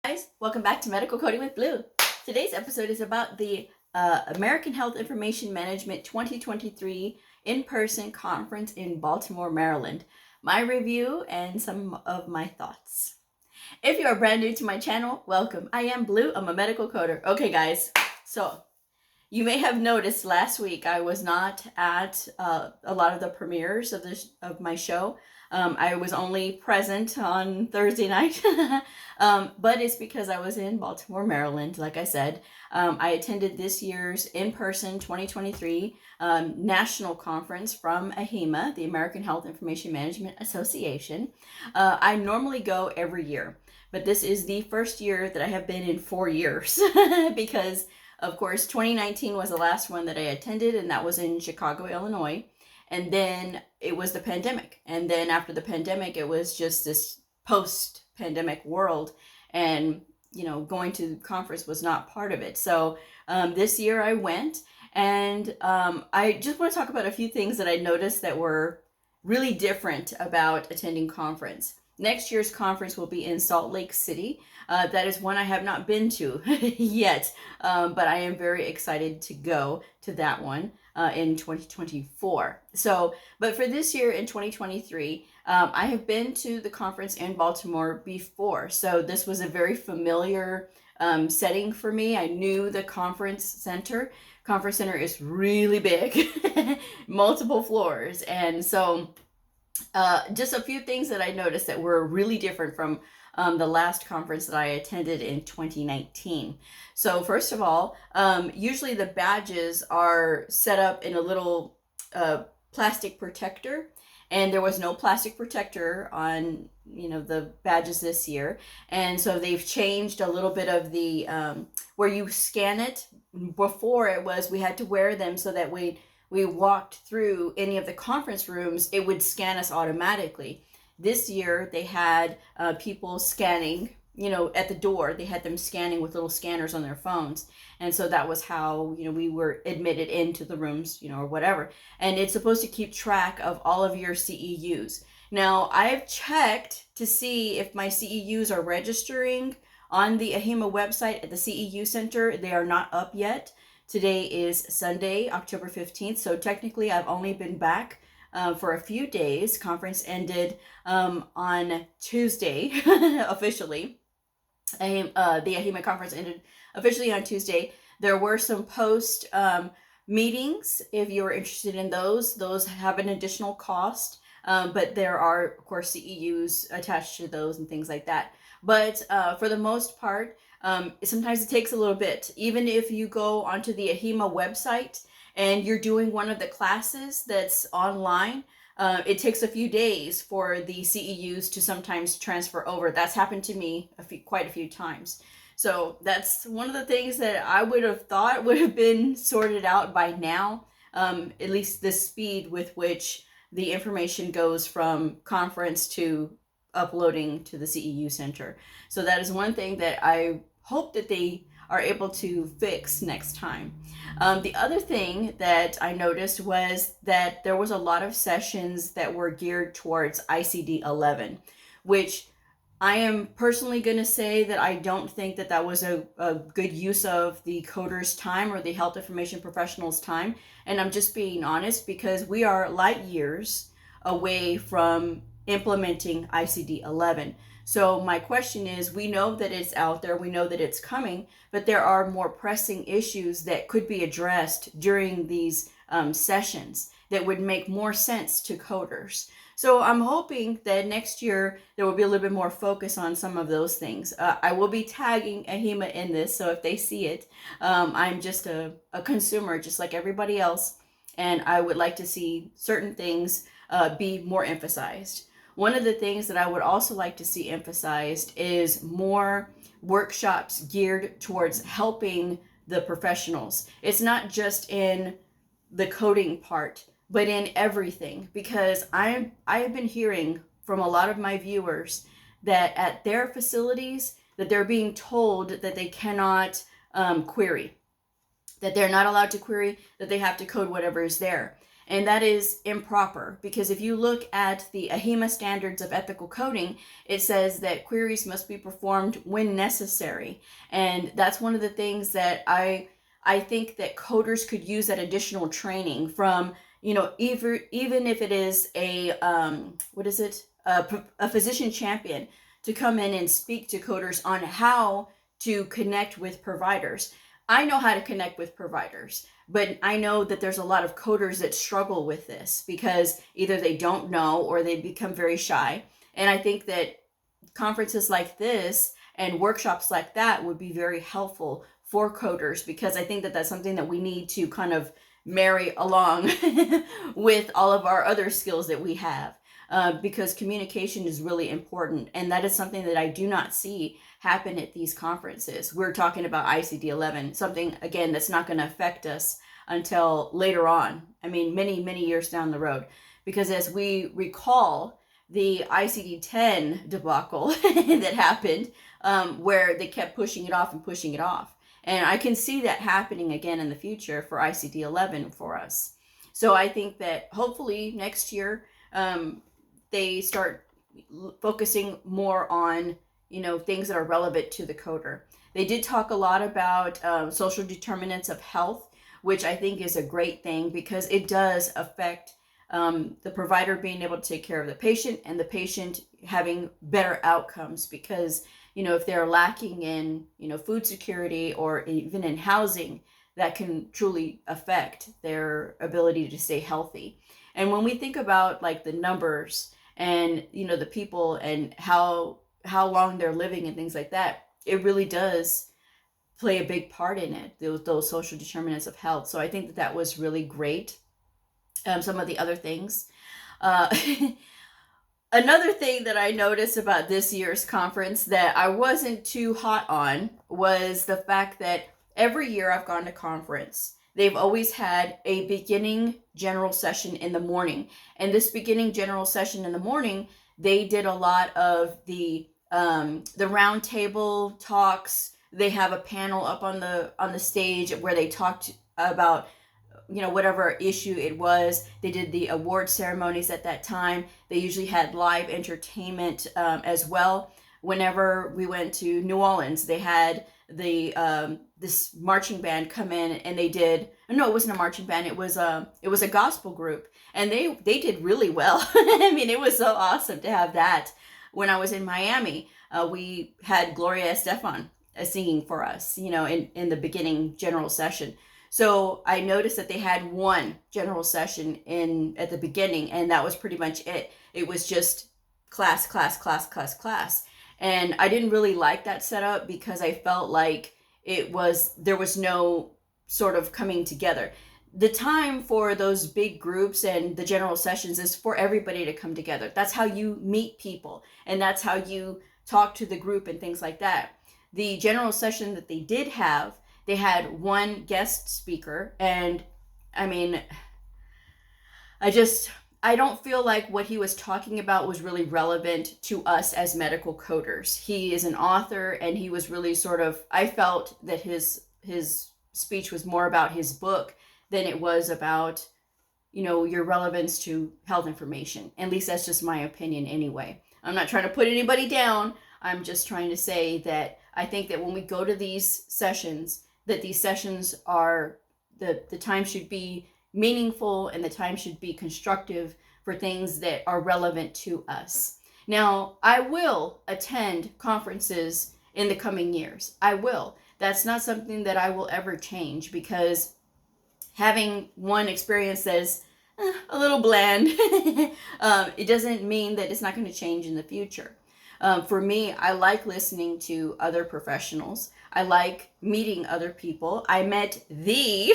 Guys, welcome back to Medical Coding with Blue. Today's episode is about the American Health Information Management 2023 in-person conference in Baltimore, Maryland. My review and some of my thoughts. If you are brand new to my channel, welcome. I am Blue. I'm a medical coder. Okay, guys, so you may have noticed last week I was not at a lot of the premieres of my show. I was only present on Thursday night, but it's because I was in Baltimore, Maryland, like I said. I attended this year's in-person 2023 national conference from AHIMA, the American Health Information Management Association. I normally go every year, but this is the first year that I have been in 4 years because, of course, 2019 was the last one that I attended, and that was in Chicago, Illinois. And then it was the pandemic. And then after the pandemic, it was just this post-pandemic world. And, going to the conference was not part of it. So this year I went, and I just want to talk about a few things that I noticed that were really different about attending conference. Next year's conference will be in Salt Lake City. That is one I have not been to yet, but I am very excited to go to that one in 2024. But for this year in 2023, I have been to the conference in Baltimore before. So this was a very familiar setting for me. I knew the conference center. Conference center is really big, multiple floors. And so just a few things that I noticed that were really different from the last conference that I attended in 2019. So first of all, usually the badges are set up in a little plastic protector, and there was no plastic protector on the badges this year. And so they've changed a little bit of the where you scan it. Before it was we had to wear them so that we walked through any of the conference rooms, it would scan us automatically. This year, they had people scanning, at the door. They had them scanning with little scanners on their phones. And so that was how, we were admitted into the rooms, or whatever. And it's supposed to keep track of all of your CEUs. Now, I've checked to see if my CEUs are registering on the AHIMA website at the CEU Center. They are not up yet. Today is Sunday, October 15th, so technically I've only been back for a few days. Conference ended on Tuesday, officially. The AHIMA conference ended officially on Tuesday. There were some post meetings, if you were interested in those. Those have an additional cost, but there are, of course, CEUs attached to those and things like that. But for the most part, sometimes it takes a little bit. Even if you go onto the AHIMA website and you're doing one of the classes that's online, it takes a few days for the CEUs to sometimes transfer over. That's happened to me quite a few times. So that's one of the things that I would have thought would have been sorted out by now, at least the speed with which the information goes from conference to uploading to the CEU Center. So that is one thing that I hope that they are able to fix next time. The other thing that I noticed was that there was a lot of sessions that were geared towards ICD-11, which I am personally going to say that I don't think that that was a good use of the coder's time or the health information professional's time. And I'm just being honest, because we are light years away from implementing ICD-11. So my question is, we know that it's out there, we know that it's coming, but there are more pressing issues that could be addressed during these sessions that would make more sense to coders. So I'm hoping that next year there will be a little bit more focus on some of those things. I will be tagging AHIMA in this, so if they see it, I'm just a consumer just like everybody else, and I would like to see certain things be more emphasized. One of the things that I would also like to see emphasized is more workshops geared towards helping the professionals. It's not just in the coding part, but in everything, because I have been hearing from a lot of my viewers that at their facilities that they're being told that they cannot query, that they're not allowed to query, that they have to code whatever is there. And that is improper, because if you look at the AHIMA standards of ethical coding, it says that queries must be performed when necessary. And that's one of the things that I think that coders could use that additional training from, even if it is a a physician champion to come in and speak to coders on how to connect with providers. I know how to connect with providers, but I know that there's a lot of coders that struggle with this because either they don't know or they become very shy. And I think that conferences like this and workshops like that would be very helpful for coders, because I think that that's something that we need to kind of marry along with all of our other skills that we have. Because communication is really important, and that is something that I do not see happen at these conferences. We're talking about ICD-11, something, again, that's not going to affect us until later on. I mean, many, many years down the road. Because as we recall, the ICD-10 debacle that happened, where they kept pushing it off and pushing it off. And I can see that happening again in the future for ICD-11 for us. So I think that hopefully next year, they start focusing more on, things that are relevant to the coder. They did talk a lot about social determinants of health, which I think is a great thing, because it does affect the provider being able to take care of the patient and the patient having better outcomes, because, if they're lacking in, food security or even in housing, that can truly affect their ability to stay healthy. And when we think about like the numbers and, the people and how long they're living and things like that, it really does play a big part in it, those social determinants of health. So I think that that was really great. Some of the other things. Another thing that I noticed about this year's conference that I wasn't too hot on was the fact that every year I've gone to conference, they've always had a beginning general session in the morning. And this beginning general session in the morning, they did a lot of the round table talks. They have a panel up on the stage where they talked about, whatever issue it was. They did the award ceremonies at that time. They usually had live entertainment as well. Whenever we went to New Orleans, they had this marching band come in, and they did, no, it wasn't a marching band, it was a gospel group, and they did really well. I mean, it was so awesome to have that. When I was in Miami, we had Gloria Estefan singing for us, in the beginning general session. So I noticed that they had one general session at the beginning, and that was pretty much it. It was just class. And I didn't really like that setup, because I felt like there was no sort of coming together. The time for those big groups and the general sessions is for everybody to come together. That's how you meet people, and that's how you talk to the group and things like that. The general session that they did have, they had one guest speaker, and I mean, I don't feel like what he was talking about was really relevant to us as medical coders. He is an author, and he was really I felt that his speech was more about his book than it was about, your relevance to health information. At least that's just my opinion anyway. I'm not trying to put anybody down. I'm just trying to say that I think that when we go to these sessions, that these sessions are, the time should be meaningful, and the time should be constructive for things that are relevant to us. Now, I will attend conferences in the coming years. I will. That's not something that I will ever change, because having one experience that is a little bland, it doesn't mean that it's not going to change in the future. For me, I like listening to other professionals. I like meeting other people. I met the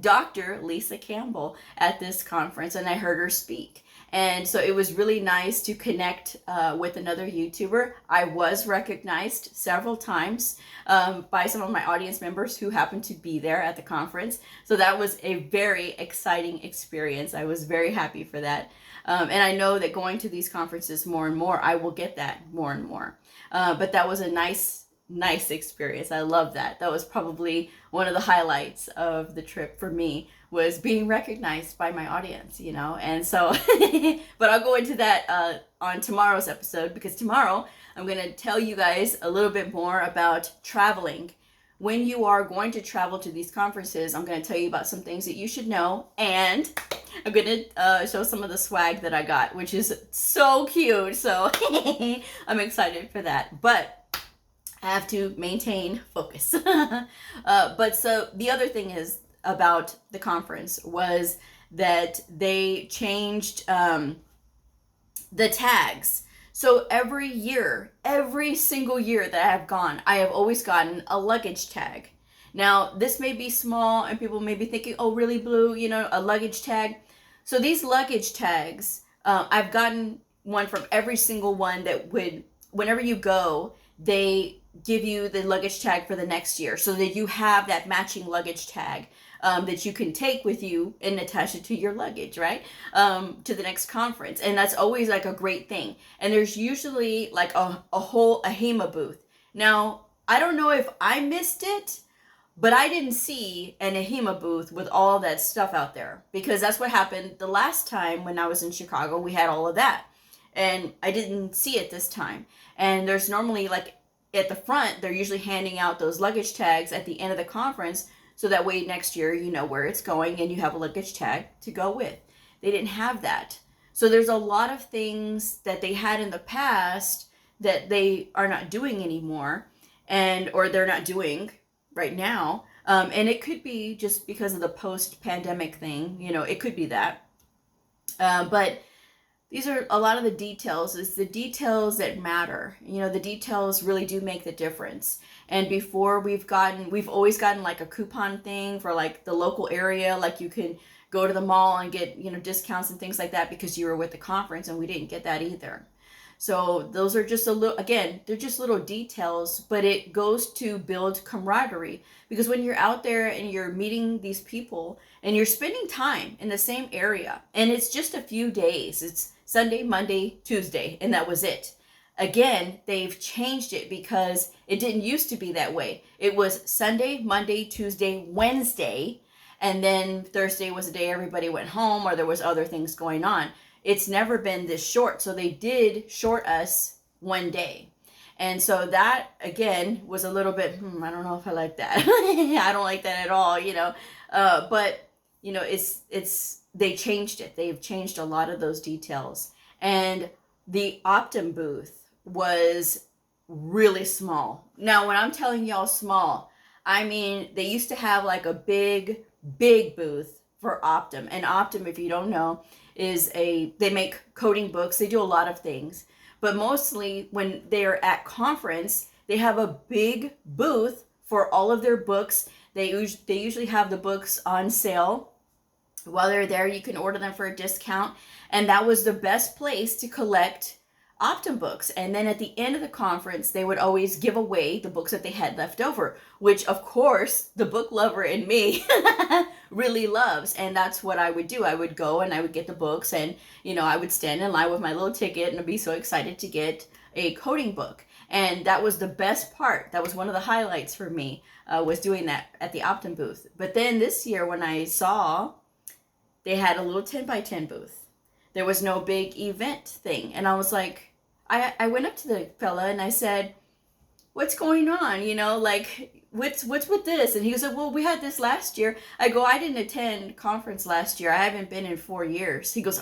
Dr. Lisa Campbell at this conference, and I heard her speak. And so it was really nice to connect with another YouTuber. I was recognized several times by some of my audience members who happened to be there at the conference. So that was a very exciting experience. I was very happy for that. And I know that going to these conferences more and more, I will get that more and more. But that was a nice nice experience. I love that. That was probably one of the highlights of the trip for me, was being recognized by my audience, you know. And so but I'll go into that on tomorrow's episode, because tomorrow I'm going to tell you guys a little bit more about traveling. When you are going to travel to these conferences, I'm going to tell you about some things that you should know, and I'm going to show some of the swag that I got, which is so cute. So I'm excited for that. But I have to maintain focus. But so the other thing is about the conference was that they changed the tags. So every year, every single year that I have gone, I have always gotten a luggage tag. Now, this may be small and people may be thinking, oh, really, Blue, you know, a luggage tag. So these luggage tags, I've gotten one from every single one that would, whenever you go, they give you the luggage tag for the next year, so that you have that matching luggage tag that you can take with you and attach it to your luggage, right? To the next conference. And that's always like a great thing. And there's usually like a whole AHIMA booth. Now, I don't know if I missed it, but I didn't see an AHIMA booth with all that stuff out there, because that's what happened the last time when I was in Chicago. We had all of that, and I didn't see it this time. And there's normally, like, at the front, they're usually handing out those luggage tags at the end of the conference, so that way next year you know where it's going and you have a luggage tag to go with. They didn't have that. So there's a lot of things that they had in the past that they are not doing anymore, or they're not doing right now. And it could be just because of the post-pandemic thing, you know, it could be that. But these are a lot of the details. It's the details that matter. You know, the details really do make the difference. And before, we've always gotten like a coupon thing for like the local area. Like you can go to the mall and get, you know, discounts and things like that because you were with the conference, and we didn't get that either. So those are just again, they're just little details, but it goes to build camaraderie, because when you're out there and you're meeting these people and you're spending time in the same area, and it's just a few days, it's Sunday, Monday, Tuesday, and that was it. Again, they've changed it because it didn't used to be that way. It was Sunday, Monday, Tuesday, Wednesday, and then Thursday was the day everybody went home or there was other things going on. It's never been this short. So they did short us one day. And so that, again, was a little bit, I don't know if I like that. I don't like that at all, you know. But, you know, they changed it. They've changed a lot of those details. And the Optum booth was really small. Now, when I'm telling y'all small, I mean, they used to have like a big booth for Optum. And Optum, if you don't know, they make coding books. They do a lot of things. But mostly when they're at conference, they have a big booth for all of their books. They usually have the books on sale. While they're there, you can order them for a discount. And that was the best place to collect Optum books. And then at the end of the conference, they would always give away the books that they had left over, which of course the book lover in me really loves. And that's what I would do. I would go and I would get the books, and, you know, I would stand in line with my little ticket and I'd be so excited to get a coding book. And that was the best part. That was one of the highlights for me, was doing that at the Optum booth. But then this year when I saw they had a little 10x10 booth, there was no big event thing. And I was like, I went up to the fella and I said, what's going on? You know, like, what's with this? And he said, well, we had this last year. I go, I didn't attend conference last year. I haven't been in 4 years. He goes,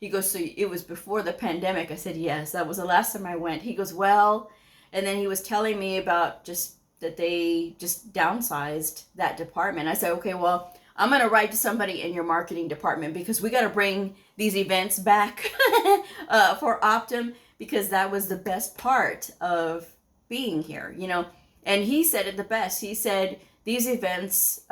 He goes, so it was before the pandemic? I said, yes, that was the last time I went. He goes, well, and then he was telling me about just that they just downsized that department. I said, okay, well, I'm going to write to somebody in your marketing department, because we got to bring these events back for Optum, because that was the best part of being here, you know. And he said it the best. He said, these events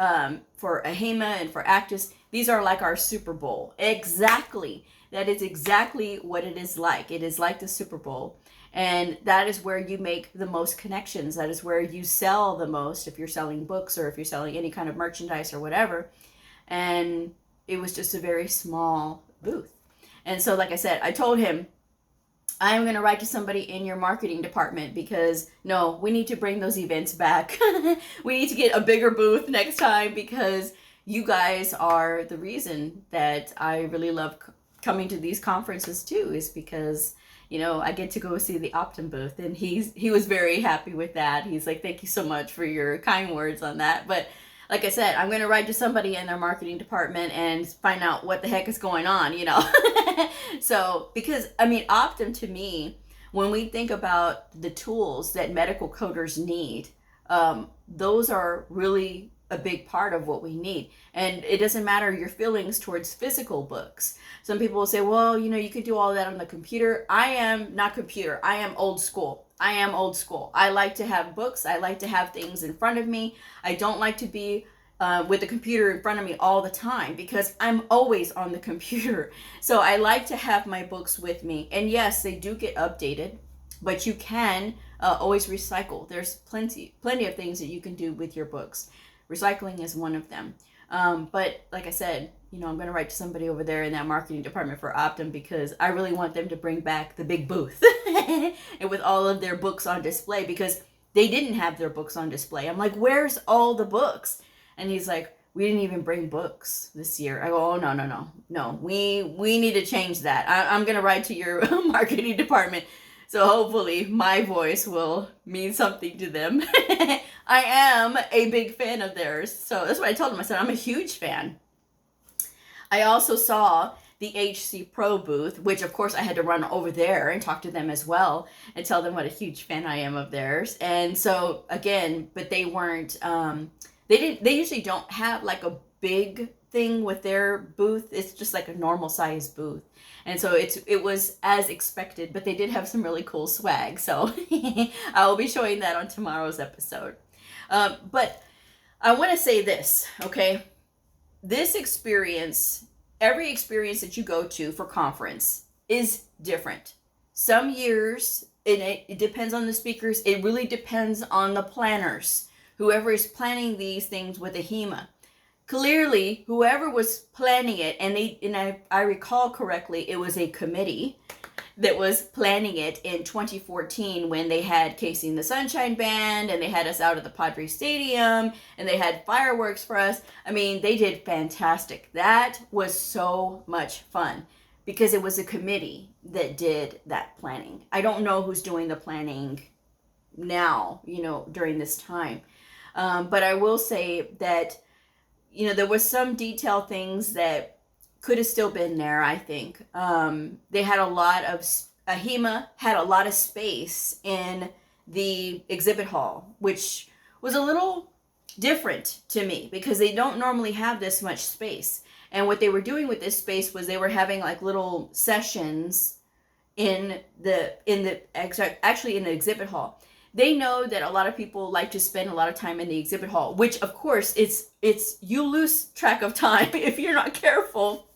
for AHIMA and for Actus, these are like our Super Bowl. Exactly. That is exactly what it is like. It is like the Super Bowl. And that is where you make the most connections. That is where you sell the most, if you're selling books or if you're selling any kind of merchandise or whatever. And it was just a very small booth. And so, like I said, I told him, I'm going to write to somebody in your marketing department because no, we need to bring those events back. We need to get a bigger booth next time because you guys are the reason that I really love coming to these conferences too, is because, you know, I get to go see the Optum booth, and he was very happy with that. He's like, thank you so much for your kind words on that. But like I said, I'm going to write to somebody in their marketing department and find out what the heck is going on, you know. So, because, I mean, Optum to me, when we think about the tools that medical coders need, those are really a big part of what we need. And it doesn't matter your feelings towards physical books. Some people will say, well, you know, you could do all that on the computer. I am not computer. I am old school. I am old school. I like to have books. I like to have things in front of me. I don't like to be with the computer in front of me all the time because I'm always on the computer. So I like to have my books with me. And yes, they do get updated, but you can always recycle. There's plenty of things that you can do with your books. Recycling is one of them. But like I said, you know, I'm going to write to somebody over there in that marketing department for Optum because I really want them to bring back the big booth and with all of their books on display, because they didn't have their books on display. I'm like, where's all the books? And he's like, we didn't even bring books this year. I go, oh, no. We need to change that. I'm going to write to your marketing department. So hopefully my voice will mean something to them. I am a big fan of theirs. So that's what I told them. I said, I'm a huge fan. I also saw the HC Pro booth, which of course I had to run over there and talk to them as well and tell them what a huge fan I am of theirs. And so again, but they weren't, they usually don't have like a big thing with their booth. It's just like a normal size booth. And so it was as expected, but they did have some really cool swag. So I will be showing that on tomorrow's episode. But I want to say this, okay? This experience, every experience that you go to for conference is different. Some years, it depends on the speakers. It really depends on the planners, whoever is planning these things with AHIMA. Clearly, whoever was planning it, and I recall correctly, it was a committee that was planning it in 2014 when they had Casey and the Sunshine Band, and they had us out at the Padre Stadium, and they had fireworks for us. I mean, they did fantastic. That was so much fun because it was a committee that did that planning. I don't know who's doing the planning now, you know, during this time. But I will say that, you know, there was some detail things that could have still been there, I think. They had a lot of, AHIMA had a lot of space in the exhibit hall, which was a little different to me because they don't normally have this much space. And what they were doing with this space was they were having like little sessions actually in the exhibit hall. They know that a lot of people like to spend a lot of time in the exhibit hall, which of course you lose track of time if you're not careful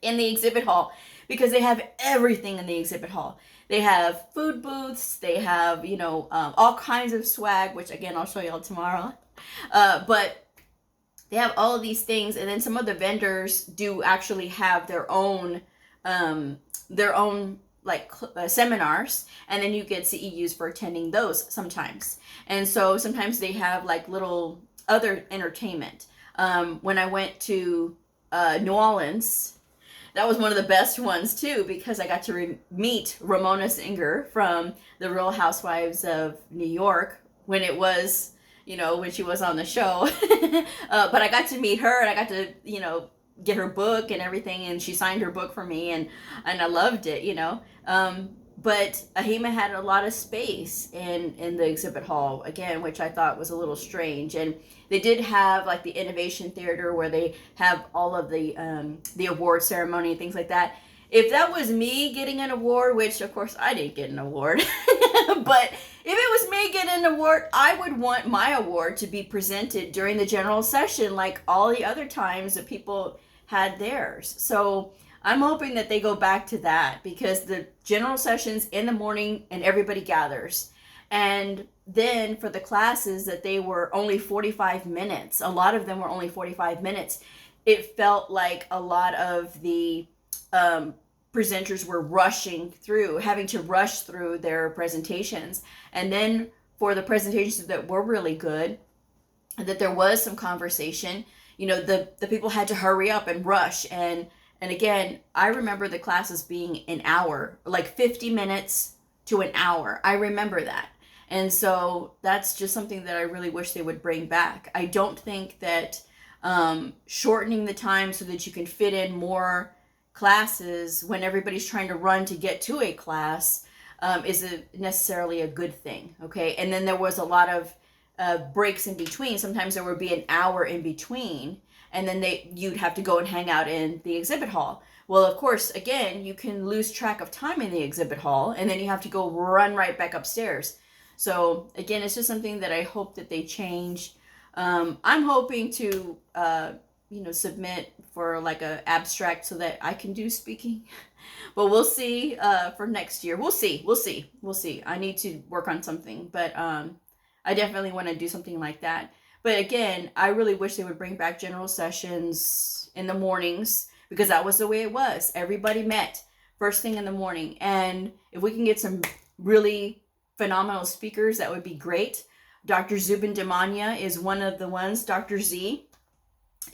in the exhibit hall, because they have everything in the exhibit hall. They have food booths, they have, you know, all kinds of swag, which again, I'll show y'all tomorrow. But they have all of these things, and then some of the vendors do actually have their own like seminars, and then you get CEUs for attending those sometimes. And so sometimes they have like little other entertainment. When I went to New Orleans, that was one of the best ones too, because I got to meet Ramona Singer from the Real Housewives of New York when it was, you know, when she was on the show. But I got to meet her, and I got to, you know, get her book and everything, and she signed her book for me, and I loved it, you know. But AHIMA had a lot of space in the exhibit hall, again, which I thought was a little strange. And they did have like the Innovation Theater where they have all of the award ceremony and things like that. If that was me getting an award, which of course I didn't get an award, but if it was me getting an award, I would want my award to be presented during the general session like all the other times that people had theirs. So I'm hoping that they go back to that, because the general session's in the morning and everybody gathers. And then for the classes that they were only 45 minutes, a lot of them were only 45 minutes, it felt like a lot of the presenters were having to rush through their presentations. And then for the presentations that were really good, that there was some conversation, the people had to hurry up and rush. And again, I remember the classes being an hour, like 50 minutes to an hour. I remember that. And so that's just something that I really wish they would bring back. I don't think that shortening the time so that you can fit in more classes when everybody's trying to run to get to a class is necessarily a good thing. Okay. And then there was a lot of breaks in between. Sometimes there would be an hour in between, and then you'd have to go and hang out in the exhibit hall. Well, of course, again, you can lose track of time in the exhibit hall, and then you have to go run right back upstairs. So again, it's just something that I hope that they change. I'm hoping to submit for like a abstract so that I can do speaking, but we'll see for next year. We'll see. I need to work on something, but I definitely want to do something like that. But again, I really wish they would bring back general sessions in the mornings, because that was the way it was. Everybody met first thing in the morning. And if we can get some really phenomenal speakers, that would be great. Dr. Zubin Damania is one of the ones, Dr. Z.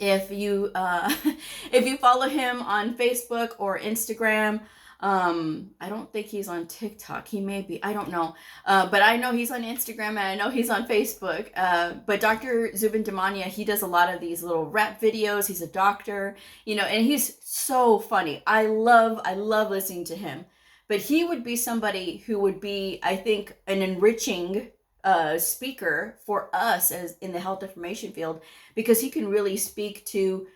If you follow him on Facebook or Instagram, I don't think he's on TikTok. He may be, I don't know. But I know he's on Instagram and I know he's on Facebook. But Dr. Zubin Damania, he does a lot of these little rap videos. He's a doctor, and he's so funny. I love listening to him. But he would be somebody who would be, I think, an enriching speaker for us as in the health information field, because he can really speak to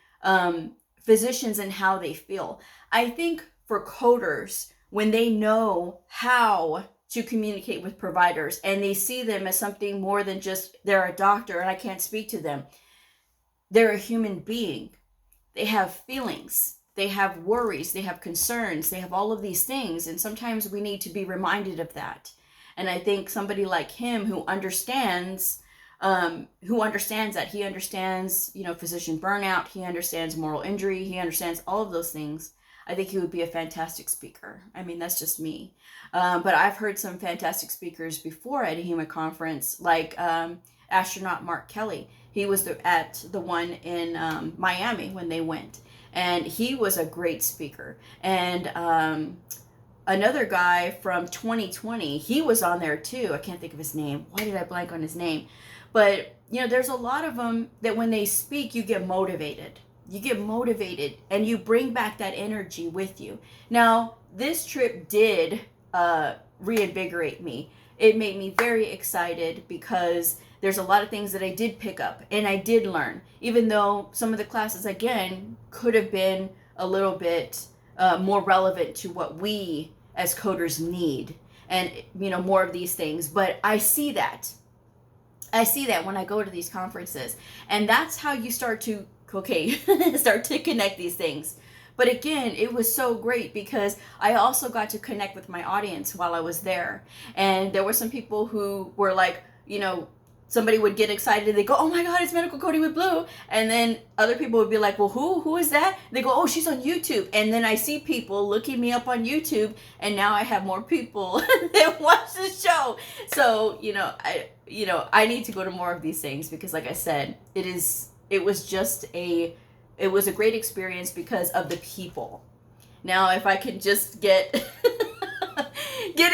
physicians and how they feel. I think for coders, when they know how to communicate with providers and they see them as something more than just they're a doctor and I can't speak to them, they're a human being. They have feelings, they have worries, they have concerns, they have all of these things, and sometimes we need to be reminded of that. And I think somebody like him who understands that, he understands, physician burnout, he understands moral injury, he understands all of those things. I think he would be a fantastic speaker. I mean, that's just me. But I've heard some fantastic speakers before at AHIMA conference, like astronaut Mark Kelly. He was at the one in Miami when they went. And he was a great speaker. And another guy from 2020, he was on there too. I can't think of his name. Why did I blank on his name? But, there's a lot of them that when they speak, you get motivated. And you bring back that energy with you. Now, this trip did reinvigorate me. It made me very excited because there's a lot of things that I did pick up and I did learn, even though some of the classes, again, could have been a little bit more relevant to what we as coders need, and more of these things. But I see that when I go to these conferences, and that's how you start to connect these things. But again, it was so great because I also got to connect with my audience while I was there. And there were some people who were like, somebody would get excited and they go, "Oh my God, it's Medical Coding with Bleu." And then other people would be like, "Well, who is that?" They go, "Oh, she's on YouTube." And then I see people looking me up on YouTube, and now I have more people that watch the show. So, I need to go to more of these things because, like I said, it was a great experience because of the people. Now, if I can just get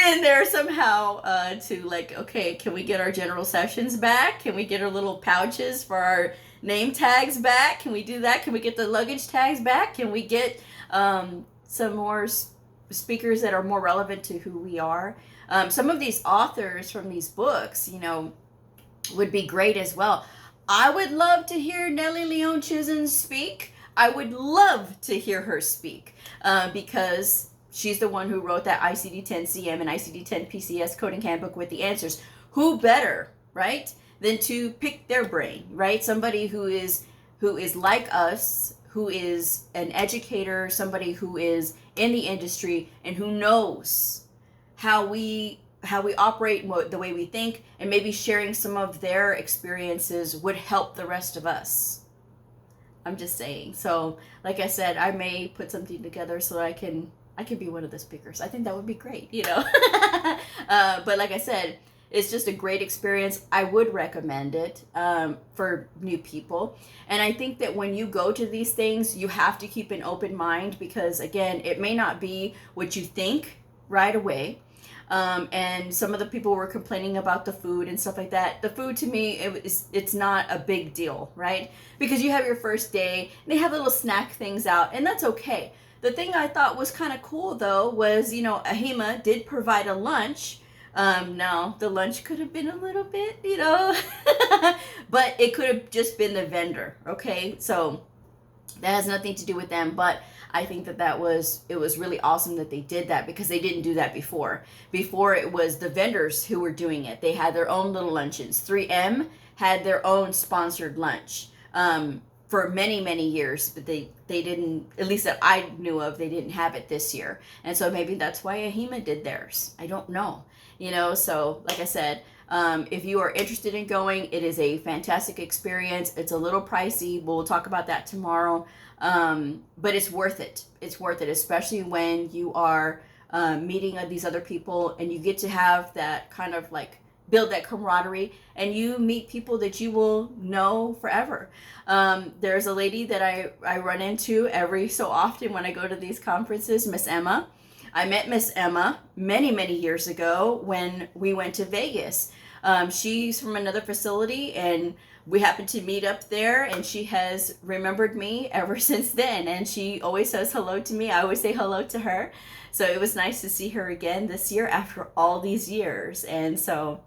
in there somehow can we get our general sessions back? Can we get our little pouches for our name tags back? Can we do that? Can we get the luggage tags back? Can we get some more speakers that are more relevant to who we are? Some of these authors from these books, would be great as well. I would love to hear Nellie Leon Chisholm speak. I would love to hear her speak because she's the one who wrote that ICD-10-CM and ICD-10-PCS coding handbook with the answers. Who better, right, than to pick their brain, right? Somebody who is like us, who is an educator, somebody who is in the industry and who knows how we operate, the way we think, and maybe sharing some of their experiences would help the rest of us. I'm just saying. So, like I said, I may put something together so I can I could be one of the speakers. I think that would be great, you know. But like I said, it's just a great experience. I would recommend it for new people. And I think that when you go to these things, you have to keep an open mind because, again, it may not be what you think right away. And some of the people were complaining about the food and stuff like that. The food to me, it's not a big deal, right? Because you have your first day, and they have little snack things out, and that's okay. The thing I thought was kind of cool though was, you know, AHIMA did provide a lunch. Now the lunch could have been a little bit, you know, but it could have just been the vendor. Okay, so that has nothing to do with them, but I think that it was really awesome that they did that because they didn't do that before. Before it was the vendors who were doing it. They had their own little luncheons. 3M had their own sponsored lunch for many, many years, but they didn't, at least that I knew of, they didn't have it this year. And so maybe that's why AHIMA did theirs. I don't know, you know, so like I said, if you are interested in going, it is a fantastic experience. It's a little pricey. We'll talk about that tomorrow. But it's worth it. It's worth it, especially when you are meeting these other people and you get to have that kind of like build that camaraderie and you meet people that you will know forever. There's a lady that I run into every so often when I go to these conferences, Miss Emma. I met Miss Emma many, many years ago when we went to Vegas. She's from another facility and we happened to meet up there and she has remembered me ever since then. And she always says hello to me. I always say hello to her. So it was nice to see her again this year after all these years. And so,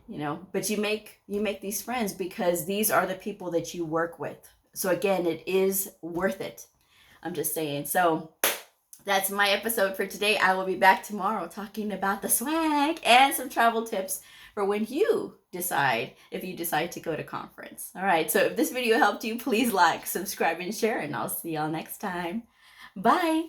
you know, but you make these friends because these are the people that you work with. So again, it is worth it. I'm just saying. So that's my episode for today. I will be back tomorrow talking about the swag and some travel tips for when you decide, if you decide to go to conference. All right, so if this video helped you, please like, subscribe, and share, and I'll see y'all next time. Bye.